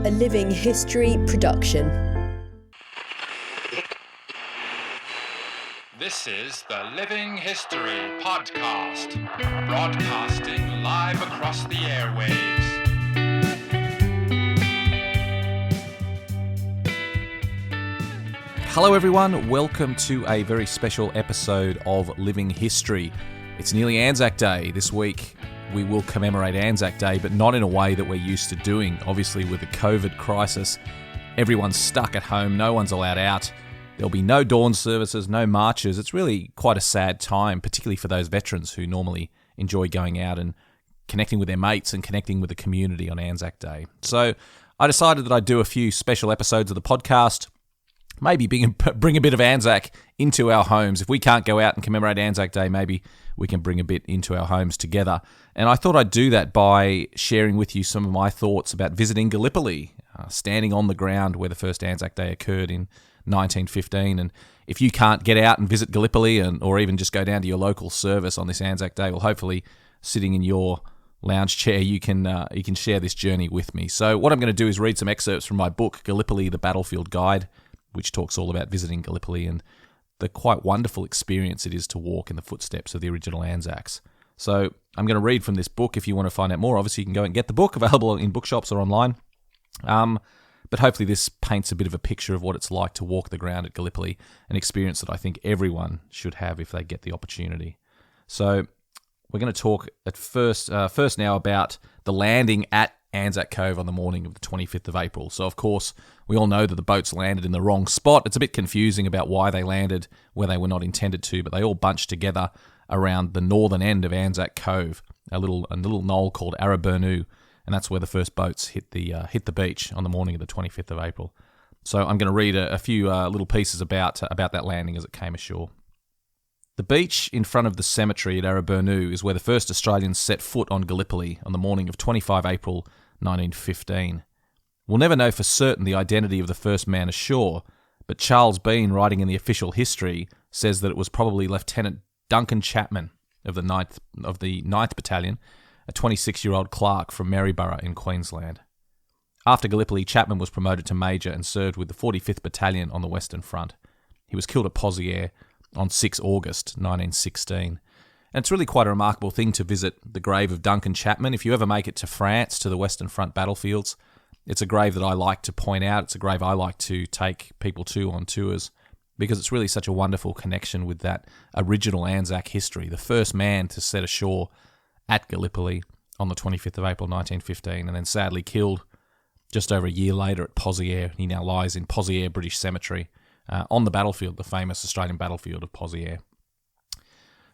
a Living History production. This is the Living History Podcast, broadcasting live across the airwaves. Hello everyone, welcome to a very special episode of Living History. It's nearly Anzac Day. This week we will commemorate Anzac Day, but not in a way that we're used to doing. Obviously with the COVID crisis, everyone's stuck at home, no one's allowed out. There'll be no dawn services, no marches. It's really quite a sad time, particularly for those veterans who normally enjoy going out and connecting with their mates and connecting with the community on Anzac Day. So I decided that I'd do a few special episodes of the podcast, maybe bring a bit of Anzac into our homes. If we can't go out and commemorate Anzac Day, maybe we can bring a bit into our homes together. And I thought I'd do that by sharing with you some of my thoughts about visiting Gallipoli, standing on the ground where the first Anzac Day occurred in 1915. And if you can't get out and visit Gallipoli or even just go down to your local service on this Anzac Day, well, hopefully sitting in your lounge chair, you can share this journey with me. So what I'm going to do is read some excerpts from my book, Gallipoli, the Battlefield Guide, which talks all about visiting Gallipoli and the quite wonderful experience it is to walk in the footsteps of the original Anzacs. So I'm going to read from this book. If you want to find out more, obviously you can go and get the book, available in bookshops or online. But hopefully this paints a bit of a picture of what it's like to walk the ground at Gallipoli, an experience that I think everyone should have if they get the opportunity. So we're going to talk at first now about the landing at Anzac Cove on the morning of the 25th of April. So, of course, we all know that the boats landed in the wrong spot. It's a bit confusing about why they landed where they were not intended to, but they all bunched together around the northern end of Anzac Cove, a little knoll called Araburnu, and that's where the first boats hit the beach on the morning of the 25th of April. So I'm going to read a few little pieces about that landing as it came ashore. The beach in front of the cemetery at Araburnu is where the first Australians set foot on Gallipoli on the morning of 25 April 1915. We'll never know for certain the identity of the first man ashore, but Charles Bean, writing in the official history, says that it was probably Lieutenant Duncan Chapman of the 9th Battalion, a 26-year-old clerk from Maryborough in Queensland. After Gallipoli, Chapman was promoted to major and served with the 45th Battalion on the Western Front. He was killed at Pozières on 6 August 1916. And it's really quite a remarkable thing to visit the grave of Duncan Chapman. If you ever make it to France, to the Western Front battlefields, it's a grave that I like to point out. It's a grave I like to take people to on tours because it's really such a wonderful connection with that original Anzac history, the first man to set ashore at Gallipoli on the 25th of April 1915 and then sadly killed just over a year later at Pozières. He now lies in Pozières British Cemetery on the battlefield, the famous Australian battlefield of Pozières.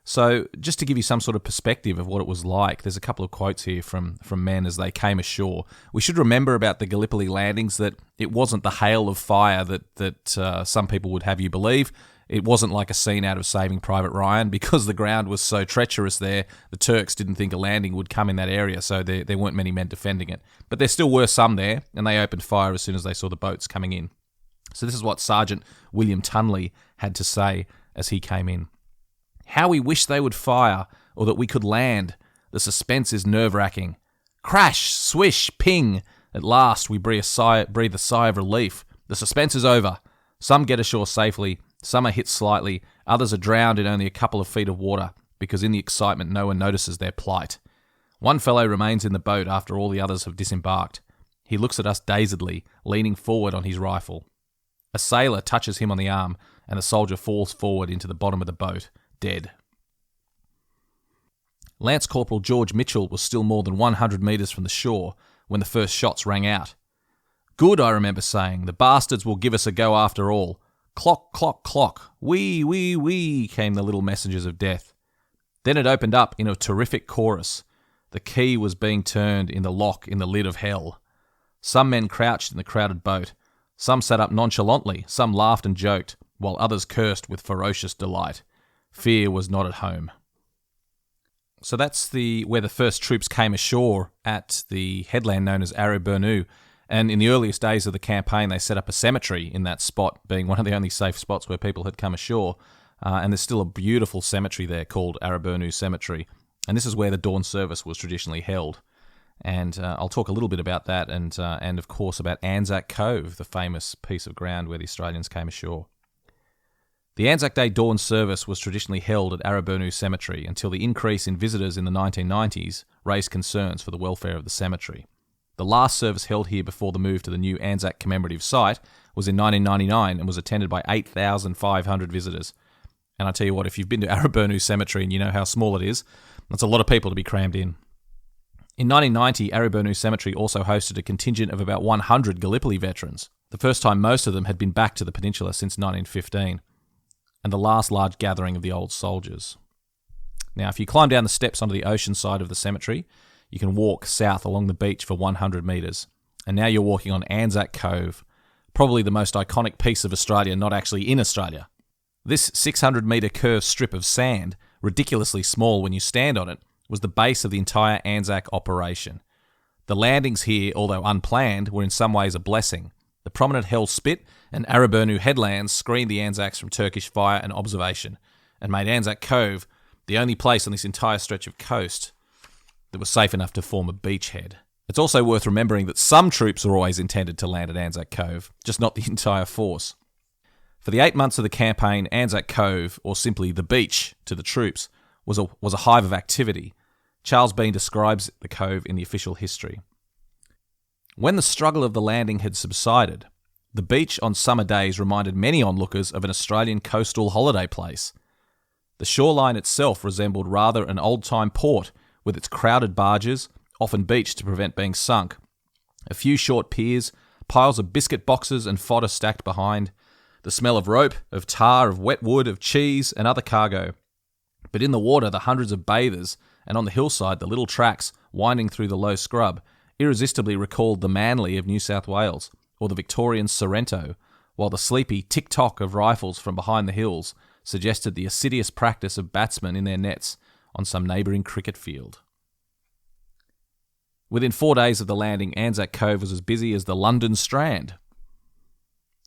So just to give you some sort of perspective of what it was like, there's a couple of quotes here from men as they came ashore. We should remember about the Gallipoli landings that it wasn't the hail of fire that some people would have you believe. It wasn't like a scene out of Saving Private Ryan because the ground was so treacherous there. The Turks didn't think a landing would come in that area, so there weren't many men defending it. But there still were some there, and they opened fire as soon as they saw the boats coming in. So this is what Sergeant William Tunley had to say as he came in. "How we wish they would fire, or that we could land. The suspense is nerve-wracking. Crash, swish, ping. At last we breathe a sigh of relief. The suspense is over. Some get ashore safely, some are hit slightly, others are drowned in only a couple of feet of water, because in the excitement no one notices their plight. One fellow remains in the boat after all the others have disembarked. He looks at us dazedly, leaning forward on his rifle. A sailor touches him on the arm, and the soldier falls forward into the bottom of the boat, dead." Lance Corporal George Mitchell was still more than 100 metres from the shore when the first shots rang out. "Good," I remember saying, "the bastards will give us a go after all. Clock, clock, clock, wee, wee, wee," came the little messengers of death. Then it opened up in a terrific chorus. The key was being turned in the lock in the lid of hell. Some men crouched in the crowded boat. Some sat up nonchalantly, some laughed and joked, while others cursed with ferocious delight. Fear was not at home. So that's where the first troops came ashore at the headland known as Araburnu. And in the earliest days of the campaign, they set up a cemetery in that spot, being one of the only safe spots where people had come ashore. And there's still a beautiful cemetery there called Araburnu Cemetery. And this is where the dawn service was traditionally held. And I'll talk a little bit about that and of course about Anzac Cove, the famous piece of ground where the Australians came ashore. The Anzac Day dawn service was traditionally held at Araburnoo Cemetery until the increase in visitors in the 1990s raised concerns for the welfare of the cemetery. The last service held here before the move to the new Anzac commemorative site was in 1999 and was attended by 8,500 visitors. And I tell you what, if you've been to Araburnoo Cemetery and you know how small it is, that's a lot of people to be crammed in. In 1990, Araburnoo Cemetery also hosted a contingent of about 100 Gallipoli veterans, the first time most of them had been back to the peninsula since 1915, and the last large gathering of the old soldiers. Now, if you climb down the steps onto the ocean side of the cemetery, you can walk south along the beach for 100 metres, and now you're walking on Anzac Cove, probably the most iconic piece of Australia not actually in Australia. This 600-metre curved strip of sand, ridiculously small when you stand on it, was the base of the entire Anzac operation. The landings here, although unplanned, were in some ways a blessing. The prominent Hell Spit and Araburnoo headlands screened the Anzacs from Turkish fire and observation, and made Anzac Cove the only place on this entire stretch of coast that was safe enough to form a beachhead. It's also worth remembering that some troops were always intended to land at Anzac Cove, just not the entire force. For the 8 months of the campaign, Anzac Cove, or simply the beach to the troops, was a hive of activity. Charles Bean describes the cove in the official history. When the struggle of the landing had subsided, the beach on summer days reminded many onlookers of an Australian coastal holiday place. The shoreline itself resembled rather an old-time port, with its crowded barges, often beached to prevent being sunk, a few short piers, piles of biscuit boxes and fodder stacked behind, the smell of rope, of tar, of wet wood, of cheese and other cargo. But in the water, the hundreds of bathers, and on the hillside, the little tracks winding through the low scrub, irresistibly recalled the Manly of New South Wales, or the Victorian Sorrento, while the sleepy tick-tock of rifles from behind the hills suggested the assiduous practice of batsmen in their nets on some neighbouring cricket field. Within 4 days of the landing, Anzac Cove was as busy as the London Strand.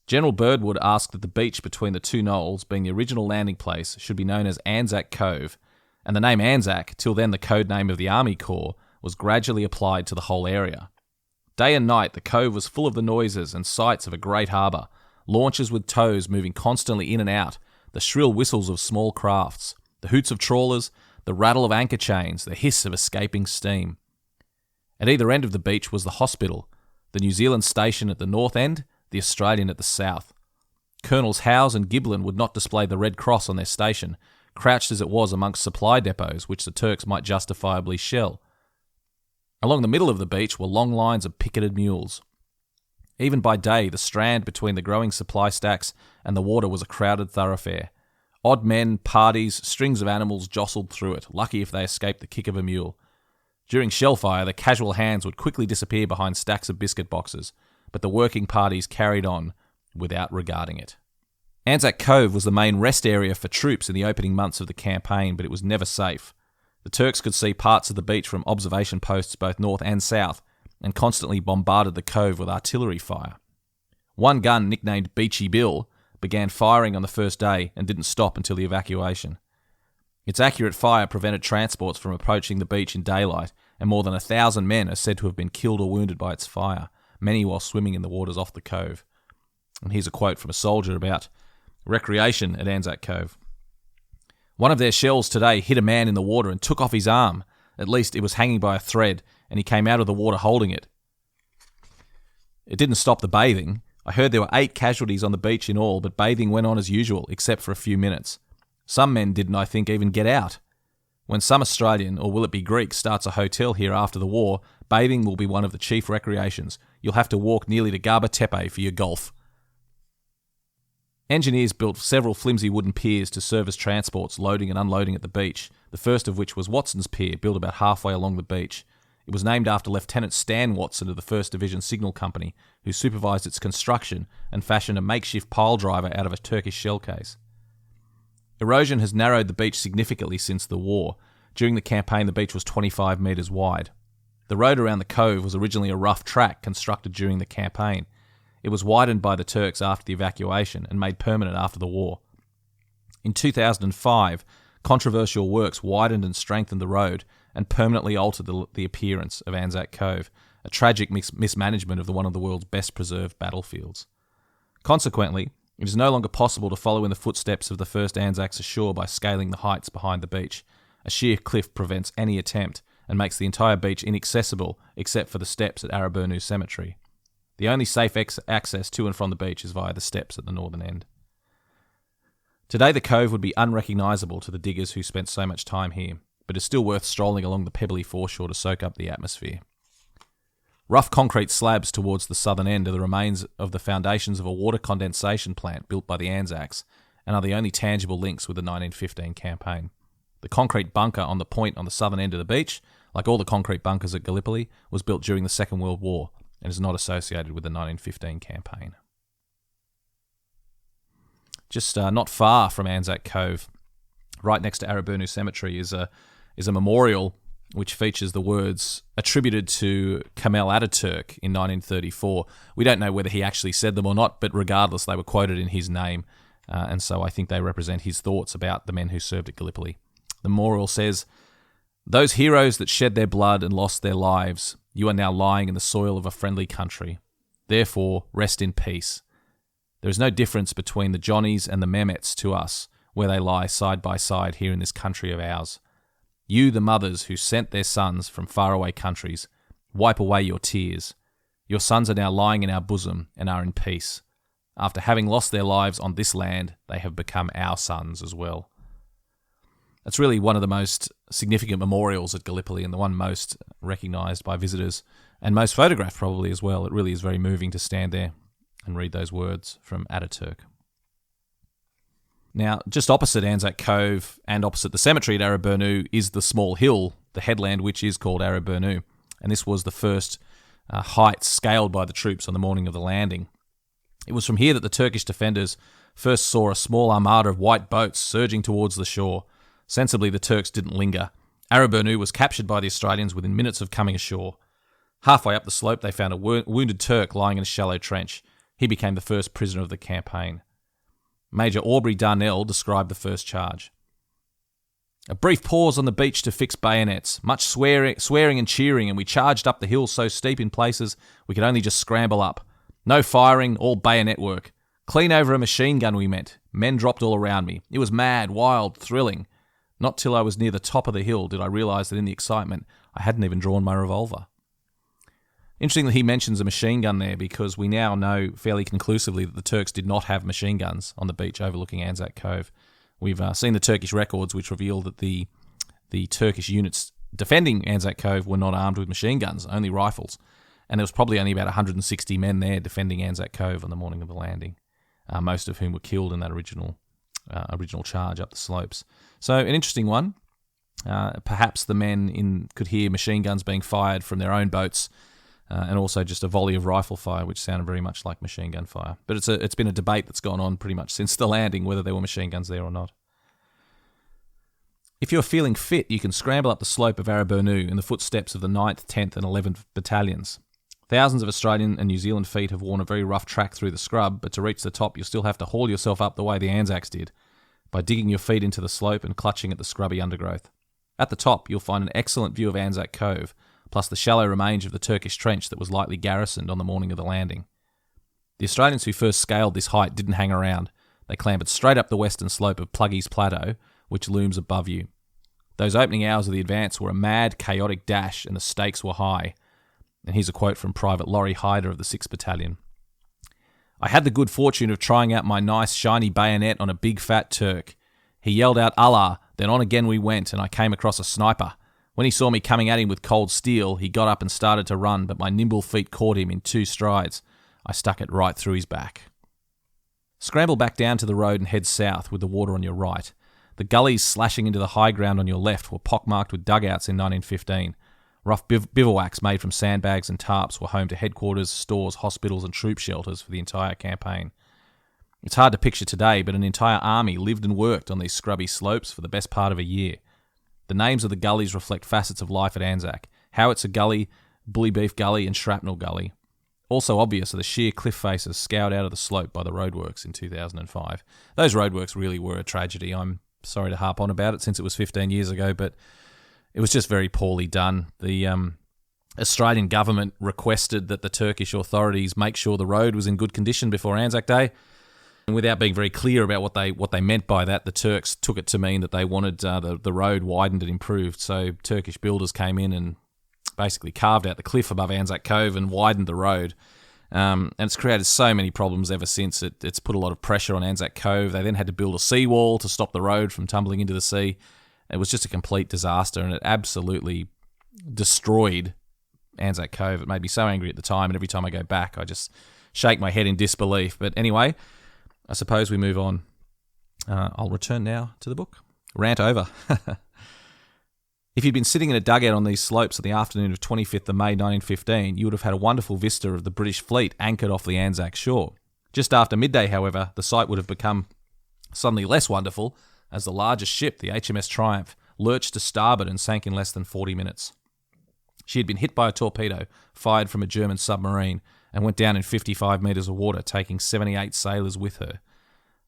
General Birdwood asked that the beach between the two knolls, being the original landing place, should be known as Anzac Cove, and the name Anzac, till then the code name of the Army Corps, was gradually applied to the whole area. Day and night, the cove was full of the noises and sights of a great harbour, launches with tows moving constantly in and out, the shrill whistles of small crafts, the hoots of trawlers, the rattle of anchor chains, the hiss of escaping steam. At either end of the beach was the hospital, the New Zealand station at the north end, the Australian at the south. Colonels Howes and Giblin would not display the Red Cross on their station, crouched as it was amongst supply depots which the Turks might justifiably shell. Along the middle of the beach were long lines of picketed mules. Even by day, the strand between the growing supply stacks and the water was a crowded thoroughfare. Odd men, parties, strings of animals jostled through it, lucky if they escaped the kick of a mule. During shellfire, the casual hands would quickly disappear behind stacks of biscuit boxes, but the working parties carried on without regarding it. Anzac Cove was the main rest area for troops in the opening months of the campaign, but it was never safe. The Turks could see parts of the beach from observation posts both north and south, and constantly bombarded the cove with artillery fire. One gun, nicknamed Beachy Bill, began firing on the first day and didn't stop until the evacuation. Its accurate fire prevented transports from approaching the beach in daylight, and more than 1,000 men are said to have been killed or wounded by its fire, many while swimming in the waters off the cove. And here's a quote from a soldier about recreation at Anzac Cove. One of their shells today hit a man in the water and took off his arm. At least it was hanging by a thread, and he came out of the water holding it. It didn't stop the bathing. I heard there were 8 casualties on the beach in all, but bathing went on as usual, except for a few minutes. Some men didn't, I think, even get out. When some Australian, or will it be Greek, starts a hotel here after the war, bathing will be one of the chief recreations. You'll have to walk nearly to Gaba Tepe for your golf. Engineers built several flimsy wooden piers to service transports loading and unloading at the beach, the first of which was Watson's Pier, built about halfway along the beach. It was named after Lieutenant Stan Watson of the 1st Division Signal Company, who supervised its construction and fashioned a makeshift pile driver out of a Turkish shell case. Erosion has narrowed the beach significantly since the war. During the campaign, the beach was 25 metres wide. The road around the cove was originally a rough track constructed during the campaign. It was widened by the Turks after the evacuation and made permanent after the war. In 2005, controversial works widened and strengthened the road and permanently altered the appearance of Anzac Cove, a tragic mismanagement of one of the world's best preserved battlefields. Consequently, it is no longer possible to follow in the footsteps of the first Anzacs ashore by scaling the heights behind the beach. A sheer cliff prevents any attempt and makes the entire beach inaccessible except for the steps at Araburnu Cemetery. The only safe access to and from the beach is via the steps at the northern end. Today the cove would be unrecognisable to the diggers who spent so much time here, but is still worth strolling along the pebbly foreshore to soak up the atmosphere. Rough concrete slabs towards the southern end are the remains of the foundations of a water condensation plant built by the Anzacs and are the only tangible links with the 1915 campaign. The concrete bunker on the point on the southern end of the beach, like all the concrete bunkers at Gallipoli, was built during the Second World War and is not associated with the 1915 campaign. Just not far from Anzac Cove, right next to Araburnu Cemetery, is a memorial which features the words attributed to Kemal Ataturk in 1934. We don't know whether he actually said them or not, but regardless, they were quoted in his name, and so I think they represent his thoughts about the men who served at Gallipoli. The memorial says, "Those heroes that shed their blood and lost their lives, you are now lying in the soil of a friendly country. Therefore, rest in peace. There is no difference between the Johnnies and the Mehmets to us, where they lie side by side here in this country of ours. You, the mothers who sent their sons from faraway countries, wipe away your tears. Your sons are now lying in our bosom and are in peace. After having lost their lives on this land, they have become our sons as well." It's really one of the most significant memorials at Gallipoli and the one most recognised by visitors and most photographed probably as well. It really is very moving to stand there and read those words from Ataturk. Now, just opposite Anzac Cove and opposite the cemetery at Araburnu is the small hill, the headland which is called Araburnu, and this was the first height scaled by the troops on the morning of the landing. It was from here that the Turkish defenders first saw a small armada of white boats surging towards the shore. Sensibly, the Turks didn't linger. Araburnu was captured by the Australians within minutes of coming ashore. Halfway up the slope, they found a wounded Turk lying in a shallow trench. He became the first prisoner of the campaign. Major Aubrey Darnell described the first charge. "A brief pause on the beach to fix bayonets. Much swearing and cheering, and we charged up the hill so steep in places we could only just scramble up. No firing, all bayonet work. Clean over a machine gun we met. Men dropped all around me. It was mad, wild, thrilling. Not till I was near the top of the hill did I realise that in the excitement I hadn't even drawn my revolver." Interestingly, he mentions a machine gun there because we now know fairly conclusively that the Turks did not have machine guns on the beach overlooking Anzac Cove. We've seen the Turkish records which reveal that the Turkish units defending Anzac Cove were not armed with machine guns, only rifles. And there was probably only about 160 men there defending Anzac Cove on the morning of the landing, most of whom were killed in that original charge up the slopes. So an interesting one. Perhaps the men could hear machine guns being fired from their own boats, and also just a volley of rifle fire, which sounded very much like machine gun fire. But it's been a debate that's gone on pretty much since the landing, whether there were machine guns there or not. If you're feeling fit, you can scramble up the slope of Araburnu in the footsteps of the 9th, 10th and 11th Battalions. Thousands of Australian and New Zealand feet have worn a very rough track through the scrub, but to reach the top you'll still have to haul yourself up the way the Anzacs did, by digging your feet into the slope and clutching at the scrubby undergrowth. At the top you'll find an excellent view of Anzac Cove, plus the shallow remains of the Turkish trench that was lightly garrisoned on the morning of the landing. The Australians who first scaled this height didn't hang around. They clambered straight up the western slope of Pluggy's Plateau, which looms above you. Those opening hours of the advance were a mad, chaotic dash, and the stakes were high. And here's a quote from Private Laurie Hyder of the 6th Battalion. "I had the good fortune of trying out my nice, shiny bayonet on a big, fat Turk. He yelled out, 'Allah!' Then on again we went, and I came across a sniper. When he saw me coming at him with cold steel, he got up and started to run, but my nimble feet caught him in 2 strides. I stuck it right through his back." Scramble back down to the road and head south with the water on your right. The gullies slashing into the high ground on your left were pockmarked with dugouts in 1915. Rough bivouacs made from sandbags and tarps were home to headquarters, stores, hospitals and troop shelters for the entire campaign. It's hard to picture today, but an entire army lived and worked on these scrubby slopes for the best part of a year. The names of the gullies reflect facets of life at Anzac: Howitzer Gully, Bully Beef Gully and Shrapnel Gully. Also obvious are the sheer cliff faces scoured out of the slope by the roadworks in 2005. Those roadworks really were a tragedy. I'm sorry to harp on about it since it was 15 years ago, but it was just very poorly done. The Australian government requested that the Turkish authorities make sure the road was in good condition before Anzac Day. And without being very clear about what they meant by that, the Turks took it to mean that they wanted the road widened and improved. So Turkish builders came in and basically carved out the cliff above Anzac Cove and widened the road. And it's created so many problems ever since. It's put a lot of pressure on Anzac Cove. They then had to build a seawall to stop the road from tumbling into the sea. It was just a complete disaster, and it absolutely destroyed Anzac Cove. It made me so angry at the time, and every time I go back, I just shake my head in disbelief. But anyway, I suppose we move on. I'll return now to the book. Rant over. If you'd been sitting in a dugout on these slopes on the afternoon of 25th of May 1915, you would have had a wonderful vista of the British fleet anchored off the Anzac shore. Just after midday, however, the sight would have become suddenly less wonderful as the largest ship, the HMS Triumph, lurched to starboard and sank in less than 40 minutes. She had been hit by a torpedo fired from a German submarine and went down in 55 metres of water, taking 78 sailors with her.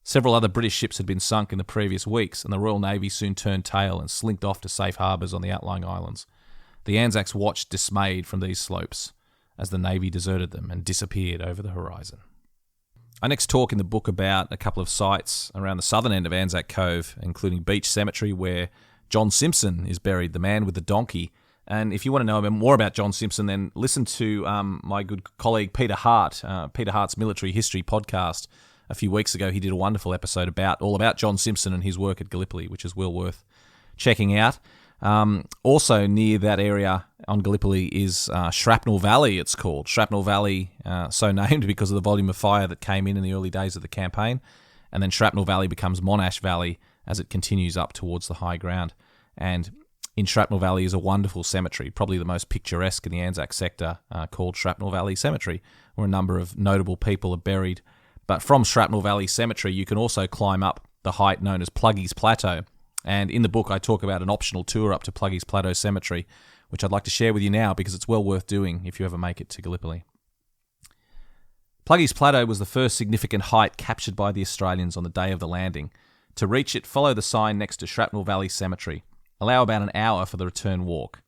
Several other British ships had been sunk in the previous weeks, and the Royal Navy soon turned tail and slinked off to safe harbours on the outlying islands. The Anzacs watched dismayed from these slopes as the Navy deserted them and disappeared over the horizon. I next talk in the book about a couple of sites around the southern end of Anzac Cove, including Beach Cemetery, where John Simpson is buried, the man with the donkey. And if you want to know more about John Simpson, then listen to my good colleague Peter Hart, Peter Hart's Military History podcast. A few weeks ago, he did a wonderful episode all about John Simpson and his work at Gallipoli, which is well worth checking out. Also near that area on Gallipoli is Shrapnel Valley, it's called. Shrapnel Valley, so named because of the volume of fire that came in the early days of the campaign. And then Shrapnel Valley becomes Monash Valley as it continues up towards the high ground. And in Shrapnel Valley is a wonderful cemetery, probably the most picturesque in the Anzac sector, called Shrapnel Valley Cemetery, where a number of notable people are buried. But from Shrapnel Valley Cemetery, you can also climb up the height known as Pluggy's Plateau. And in the book, I talk about an optional tour up to Pluggy's Plateau Cemetery, which I'd like to share with you now because it's well worth doing if you ever make it to Gallipoli. Pluggy's Plateau was the first significant height captured by the Australians on the day of the landing. To reach it, follow the sign next to Shrapnel Valley Cemetery. Allow about an hour for the return walk.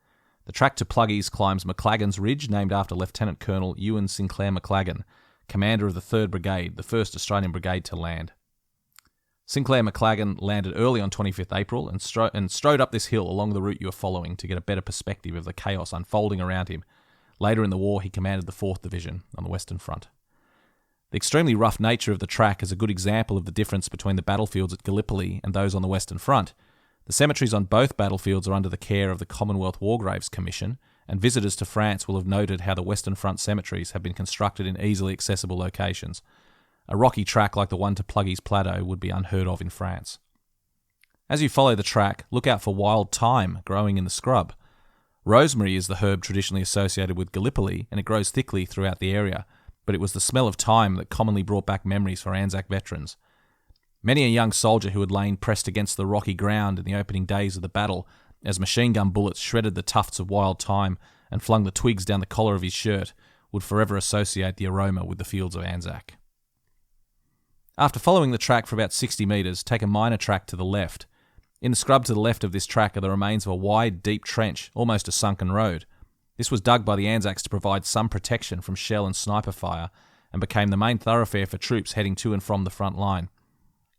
The track to Pluggy's climbs McLachlan's Ridge, named after Lieutenant Colonel Ewan Sinclair McLachlan, commander of the 3rd Brigade, the 1st Australian Brigade to land. Sinclair McLachlan landed early on 25th April and strode up this hill along the route you are following to get a better perspective of the chaos unfolding around him. Later in the war, he commanded the 4th Division on the Western Front. The extremely rough nature of the track is a good example of the difference between the battlefields at Gallipoli and those on the Western Front. The cemeteries on both battlefields are under the care of the Commonwealth War Graves Commission, and visitors to France will have noted how the Western Front cemeteries have been constructed in easily accessible locations. A rocky track like the one to Pluggy's Plateau would be unheard of in France. As you follow the track, look out for wild thyme growing in the scrub. Rosemary is the herb traditionally associated with Gallipoli, and it grows thickly throughout the area, but it was the smell of thyme that commonly brought back memories for Anzac veterans. Many a young soldier who had lain pressed against the rocky ground in the opening days of the battle as machine gun bullets shredded the tufts of wild thyme and flung the twigs down the collar of his shirt would forever associate the aroma with the fields of Anzac. After following the track for about 60 metres, take a minor track to the left. In the scrub to the left of this track are the remains of a wide, deep trench, almost a sunken road. This was dug by the Anzacs to provide some protection from shell and sniper fire and became the main thoroughfare for troops heading to and from the front line.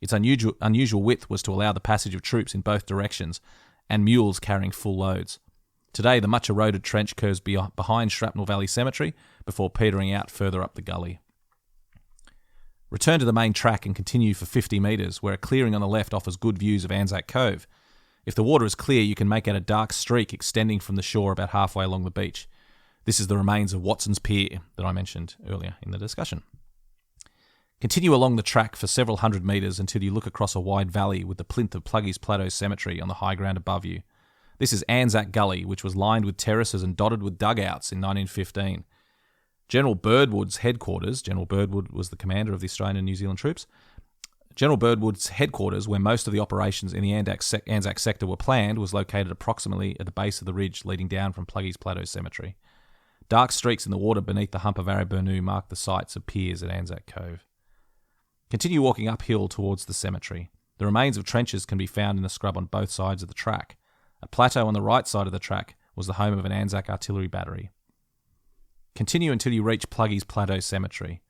Its unusual width was to allow the passage of troops in both directions and mules carrying full loads. Today, the much eroded trench curves behind Shrapnel Valley Cemetery before petering out further up the gully. Return to the main track and continue for 50 metres, where a clearing on the left offers good views of Anzac Cove. If the water is clear, you can make out a dark streak extending from the shore about halfway along the beach. This is the remains of Watson's Pier that I mentioned earlier in the discussion. Continue along the track for several hundred metres until you look across a wide valley with the plinth of Pluggy's Plateau Cemetery on the high ground above you. This is Anzac Gully, which was lined with terraces and dotted with dugouts in 1915. General Birdwood's headquarters, General Birdwood was the commander of the Australian and New Zealand troops, General Birdwood's headquarters, where most of the operations in the Anzac sector were planned, was located approximately at the base of the ridge leading down from Pluggy's Plateau Cemetery. Dark streaks in the water beneath the hump of Araburnoo mark the sites of piers at Anzac Cove. Continue walking uphill towards the cemetery. The remains of trenches can be found in the scrub on both sides of the track. A plateau on the right side of the track was the home of an Anzac artillery battery. Continue until you reach Pluggy's Plateau Cemetery.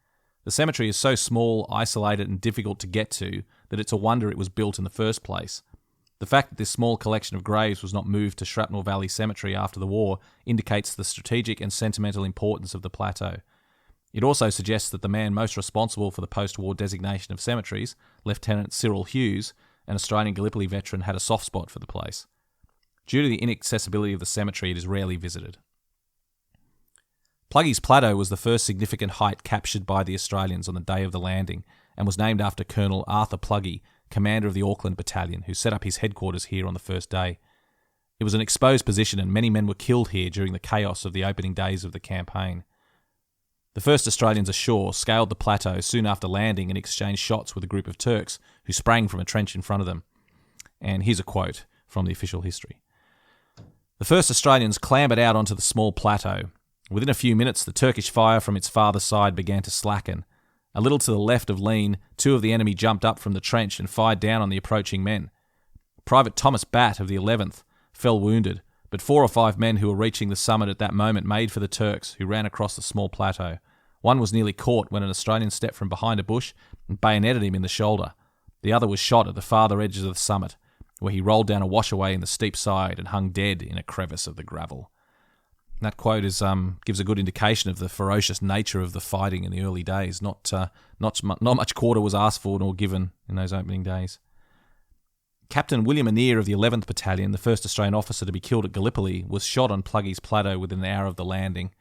The cemetery is so small, isolated and difficult to get to that it's a wonder it was built in the first place. The fact that this small collection of graves was not moved to Shrapnel Valley Cemetery after the war indicates the strategic and sentimental importance of the plateau. It also suggests that the man most responsible for the post-war designation of cemeteries, Lieutenant Cyril Hughes, an Australian Gallipoli veteran, had a soft spot for the place. Due to the inaccessibility of the cemetery, it is rarely visited. Pluggy's Plateau was the first significant height captured by the Australians on the day of the landing and was named after Colonel Arthur Pluggy, commander of the Auckland Battalion, who set up his headquarters here on the first day. It was an exposed position and many men were killed here during the chaos of the opening days of the campaign. The first Australians ashore scaled the plateau soon after landing and exchanged shots with a group of Turks who sprang from a trench in front of them. And here's a quote from the official history. The first Australians clambered out onto the small plateau. Within a few minutes, the Turkish fire from its farther side began to slacken. A little to the left of Lean, two of the enemy jumped up from the trench and fired down on the approaching men. Private Thomas Batt of the 11th fell wounded, but 4 or 5 men who were reaching the summit at that moment made for the Turks, who ran across the small plateau. One was nearly caught when an Australian stepped from behind a bush and bayoneted him in the shoulder. The other was shot at the farther edges of the summit, where he rolled down a washaway in the steep side and hung dead in a crevice of the gravel. That quote gives a good indication of the ferocious nature of the fighting in the early days. Not much quarter was asked for nor given in those opening days. Captain William Annear of the 11th Battalion, the first Australian officer to be killed at Gallipoli, was shot on Pluggy's Plateau within an hour of the landing.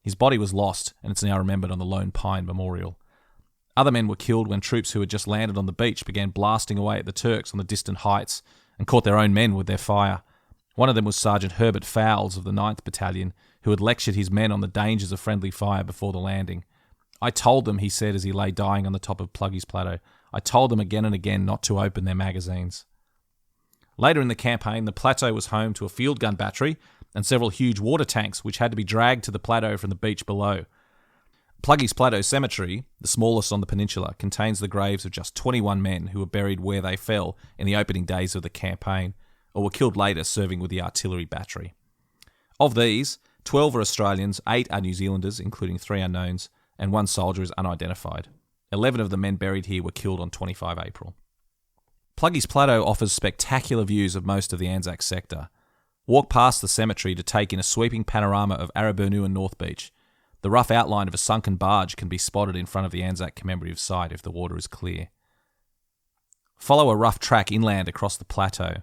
His body was lost, and it's now remembered on the Lone Pine Memorial. Other men were killed when troops who had just landed on the beach began blasting away at the Turks on the distant heights and caught their own men with their fire. One of them was Sergeant Herbert Fowles of the 9th Battalion, who had lectured his men on the dangers of friendly fire before the landing. I told them, he said as he lay dying on the top of Pluggy's Plateau, I told them again and again not to open their magazines. Later in the campaign, the plateau was home to a field gun battery and several huge water tanks which had to be dragged to the plateau from the beach below. Pluggy's Plateau Cemetery, the smallest on the peninsula, contains the graves of just 21 men who were buried where they fell in the opening days of the campaign, or were killed later serving with the artillery battery. Of these, 12 are Australians, 8 are New Zealanders, including 3 unknowns, and 1 soldier is unidentified. 11 of the men buried here were killed on 25 April. Pluggy's Plateau offers spectacular views of most of the Anzac sector. Walk past the cemetery to take in a sweeping panorama of Araburnoo and North Beach. The rough outline of a sunken barge can be spotted in front of the Anzac commemorative site if the water is clear. Follow a rough track inland across the plateau.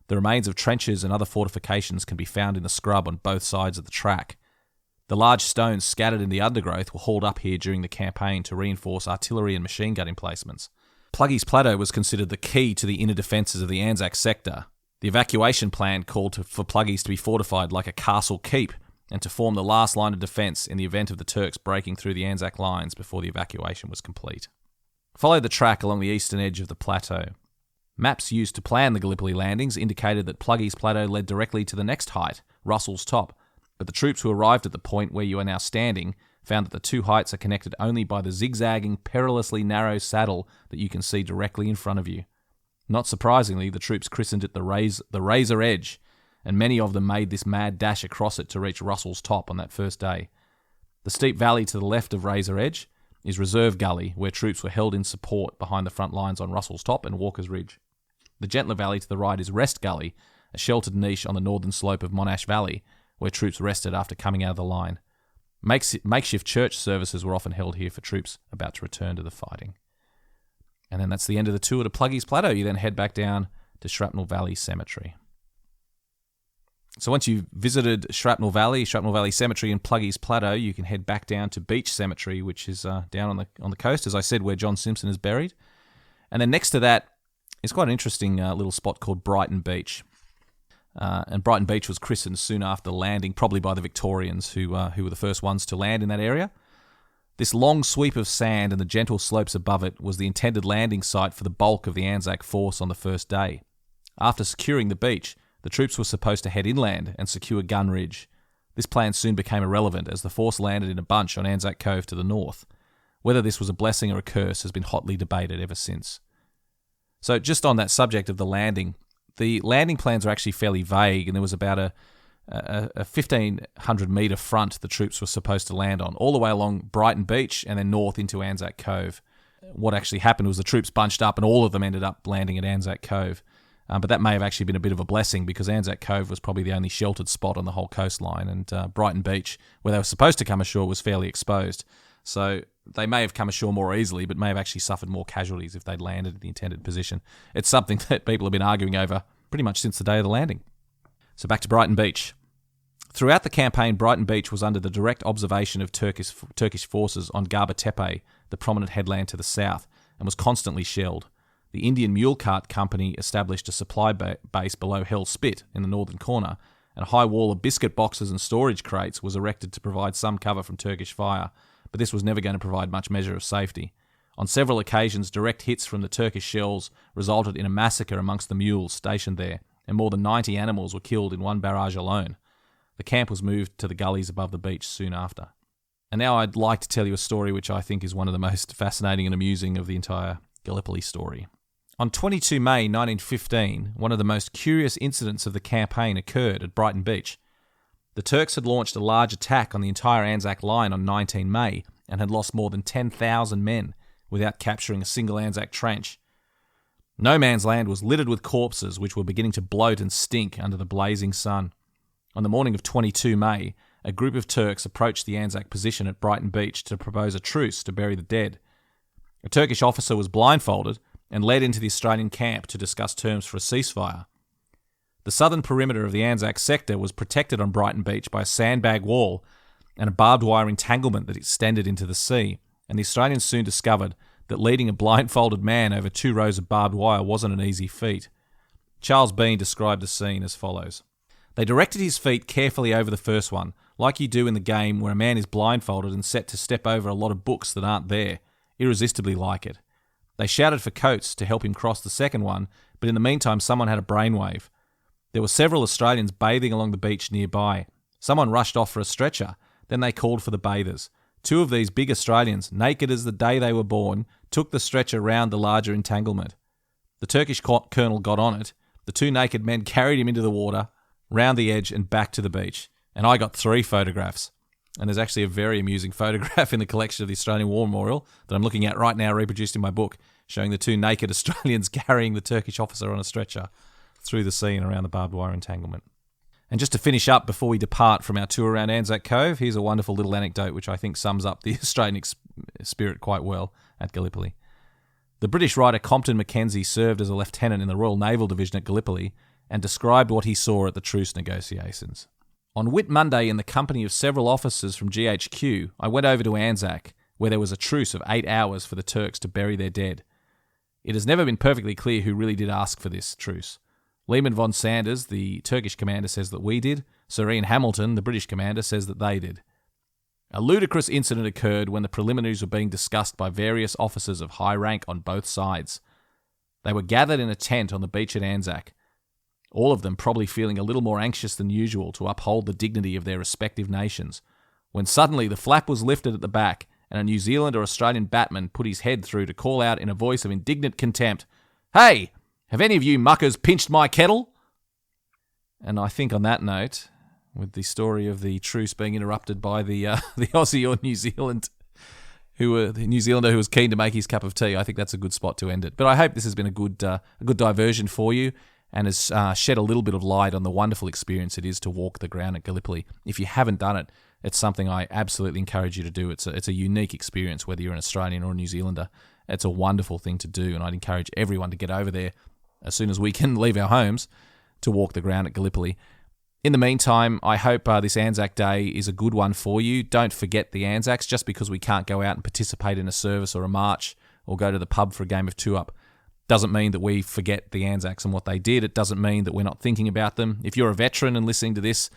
The remains of trenches and other fortifications can be found in the scrub on both sides of the track. The large stones scattered in the undergrowth were hauled up here during the campaign to reinforce artillery and machine gun emplacements. Pluggy's Plateau was considered the key to the inner defences of the Anzac sector. The evacuation plan called for Pluggy's to be fortified like a castle keep and to form the last line of defence in the event of the Turks breaking through the Anzac lines before the evacuation was complete. Follow the track along the eastern edge of the plateau. Maps used to plan the Gallipoli landings indicated that Pluggy's Plateau led directly to the next height, Russell's Top, but the troops who arrived at the point where you are now standing found that the two heights are connected only by the zigzagging, perilously narrow saddle that you can see directly in front of you. Not surprisingly, the troops christened it the Razor Edge, and many of them made this mad dash across it to reach Russell's Top on that first day. The steep valley to the left of Razor Edge is Reserve Gully, where troops were held in support behind the front lines on Russell's Top and Walker's Ridge. The gentler valley to the right is Rest Gully, a sheltered niche on the northern slope of Monash Valley, where troops rested after coming out of the line. Makeshift church services were often held here for troops about to return to the fighting. And then that's the end of the tour to Pluggy's Plateau. You then head back down to Shrapnel Valley Cemetery. So once you've visited Shrapnel Valley Cemetery and Pluggy's Plateau, you can head back down to Beach Cemetery, which is down on the coast, as I said, where John Simpson is buried. And then next to that is quite an interesting little spot called Brighton Beach. And Brighton Beach was christened soon after landing, probably by the Victorians, who were the first ones to land in that area. This long sweep of sand and the gentle slopes above it was the intended landing site for the bulk of the Anzac force on the first day. After securing the beach, the troops were supposed to head inland and secure Gun Ridge. This plan soon became irrelevant as the force landed in a bunch on Anzac Cove to the north. Whether this was a blessing or a curse has been hotly debated ever since. So just on that subject of the landing, the landing plans were actually fairly vague, and there was about a 1,500 metre front the troops were supposed to land on, all the way along Brighton Beach and then north into Anzac Cove. What actually happened was the troops bunched up and all of them ended up landing at Anzac Cove. But that may have actually been a bit of a blessing because Anzac Cove was probably the only sheltered spot on the whole coastline, and Brighton Beach, where they were supposed to come ashore, was fairly exposed. So they may have come ashore more easily, but may have actually suffered more casualties if they'd landed in the intended position. It's something that people have been arguing over pretty much since the day of the landing. So back to Brighton Beach. Throughout the campaign, Brighton Beach was under the direct observation of Turkish forces on Gaba Tepe, the prominent headland to the south, and was constantly shelled. The Indian Mule Cart Company established a supply base below Hell's Spit in the northern corner, and a high wall of biscuit boxes and storage crates was erected to provide some cover from Turkish fire, but this was never going to provide much measure of safety. On several occasions, direct hits from the Turkish shells resulted in a massacre amongst the mules stationed there, and more than 90 animals were killed in one barrage alone. The camp was moved to the gullies above the beach soon after. And now I'd like to tell you a story which I think is one of the most fascinating and amusing of the entire Gallipoli story. On 22 May 1915, one of the most curious incidents of the campaign occurred at Brighton Beach. The Turks had launched a large attack on the entire Anzac line on 19 May and had lost more than 10,000 men without capturing a single Anzac trench. No Man's Land was littered with corpses which were beginning to bloat and stink under the blazing sun. On the morning of 22 May, a group of Turks approached the Anzac position at Brighton Beach to propose a truce to bury the dead. A Turkish officer was blindfolded and led into the Australian camp to discuss terms for a ceasefire. The southern perimeter of the Anzac sector was protected on Brighton Beach by a sandbag wall and a barbed wire entanglement that extended into the sea, and the Australians soon discovered that leading a blindfolded man over 2 rows of barbed wire wasn't an easy feat. Charles Bean described the scene as follows. They directed his feet carefully over the first one, like you do in the game where a man is blindfolded and set to step over a lot of books that aren't there, irresistibly like it. They shouted for Coates to help him cross the second one, but in the meantime someone had a brainwave. There were several Australians bathing along the beach nearby. Someone rushed off for a stretcher, then they called for the bathers. 2 of these big Australians, naked as the day they were born, took the stretcher round the larger entanglement. The Turkish colonel got on it. The 2 naked men carried him into the water, round the edge and back to the beach. And I got 3 photographs. And there's actually a very amusing photograph in the collection of the Australian War Memorial that I'm looking at right now, reproduced in my book, showing the 2 naked Australians carrying the Turkish officer on a stretcher through the sea and around the barbed wire entanglement. And just to finish up before we depart from our tour around Anzac Cove, here's a wonderful little anecdote which I think sums up the Australian spirit quite well at Gallipoli. The British writer Compton Mackenzie served as a lieutenant in the Royal Naval Division at Gallipoli and described what he saw at the truce negotiations. On Whit Monday, in the company of several officers from GHQ, I went over to Anzac, where there was a truce of 8 hours for the Turks to bury their dead. It has never been perfectly clear who really did ask for this truce. Lehman von Sanders, the Turkish commander, says that we did. Sir Ian Hamilton, the British commander, says that they did. A ludicrous incident occurred when the preliminaries were being discussed by various officers of high rank on both sides. They were gathered in a tent on the beach at Anzac, all of them probably feeling a little more anxious than usual to uphold the dignity of their respective nations, when suddenly the flap was lifted at the back and a New Zealand or Australian batman put his head through to call out in a voice of indignant contempt, "Hey, have any of you muckers pinched my kettle?" And I think on that note, with the story of the truce being interrupted by the Aussie or New Zealander who was keen to make his cup of tea, I think that's a good spot to end it. But I hope this has been a good diversion for you, and has shed a little bit of light on the wonderful experience it is to walk the ground at Gallipoli. If you haven't done it, it's something I absolutely encourage you to do. It's a unique experience, whether you're an Australian or a New Zealander. It's a wonderful thing to do, and I'd encourage everyone to get over there as soon as we can leave our homes to walk the ground at Gallipoli. In the meantime, I hope this Anzac Day is a good one for you. Don't forget the Anzacs. Just because we can't go out and participate in a service or a march or go to the pub for a game of two-up doesn't mean that we forget the Anzacs and what they did. It doesn't mean that we're not thinking about them. If you're a veteran and listening to this,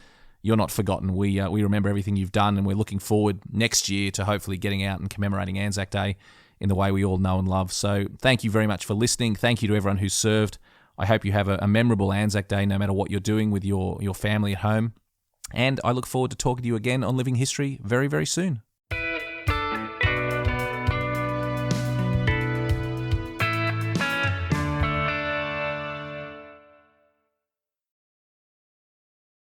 you're not forgotten. We remember everything you've done, and we're looking forward next year to hopefully getting out and commemorating Anzac Day in the way we all know and love. So thank you very much for listening. Thank you to everyone who's served. I hope you have a memorable Anzac Day no matter what you're doing with your family at home. And I look forward to talking to you again on Living History very, very soon.